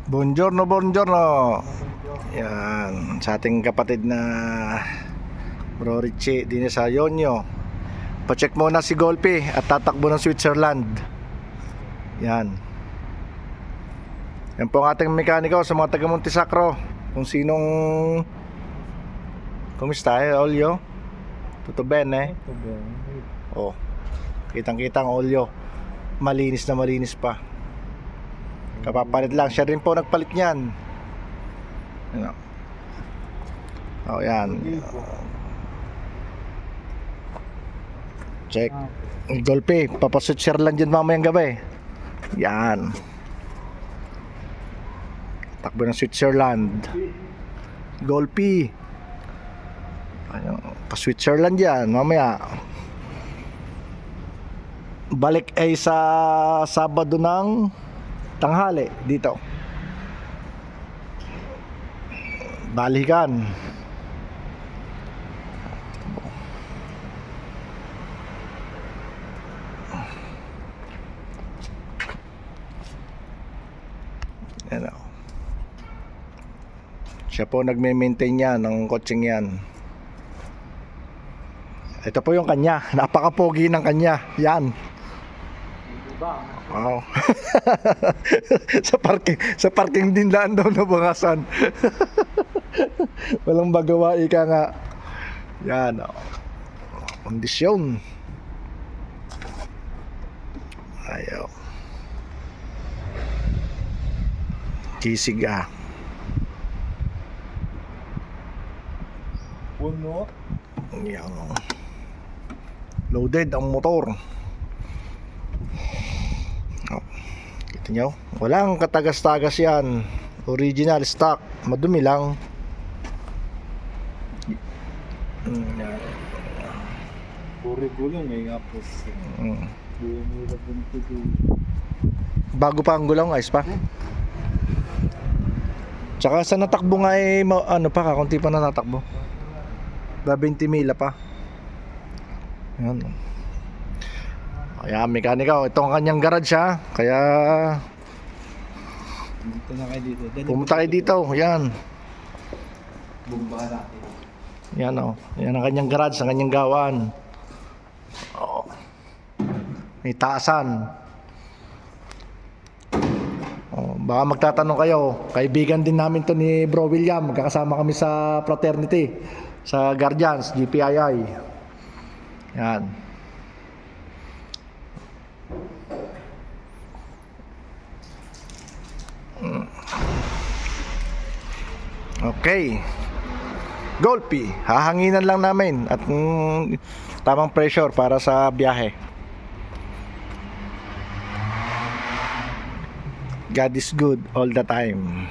Buongiorno, buongiorno. Yan, sa ating kapatid na Bro Richie din sa Yonyo. Pa-check muna si Golpi at tatakbo ng Switzerland. Yan. Yan po ang ating mekaniko sa mga taga Montisacro. Kung sinong Kumusta Olyo? Tutto bene? Oh. Kitang-kitang olyo. Malinis na malinis pa. Kapapalit lang. Siya rin po nagpalit niyan. Ano? Oh, yan. Check. Golpe, papasutser lang dyan mamayang gabi. Yan. Takbo ng Switzerland. Golpe. Pa-Switzerland yan mamaya. Balik ay sa Sabado ng tanghali dito. Balikan. Ano. Siya po nagme-maintain niya ng coaching yan. Ito po yung kanya. Napaka-pogi ng kanya. Yan. Wow. sa parking din laan daw nabangasan. Walang magawa ika nga. Yan. Kondisyon. Ayaw. Kisig ah. Puno. Yan. Loaded ang motor. Oh. Kita nyo? Walang katagas-tagas yan. Original stock. Madumi lang. Puri gulong may ngapos. Bago pa ang gulong, ayos pa. Tsaka sa natakbo nga eh, ano pa, kakunti pa na natakbo. 20 mila pa. Yan. Kaya mekaniko, ito ang kanyang garage ha. Kaya Dito na kayo dito. pumunta kayo dito. Yan. Bumbahan natin. Yan o. Yan ang kanyang garage, ang kanyang gawan. Oh. May taasan. Oh, baka magtatanong kayo, kaibigan din namin to ni Bro William. Magkakasama kami sa fraternity, sa Guardians, GPII. Yan. Okay. Golpi, hahanginan lang namin at tamang pressure para sa biyahe. God is good all the time.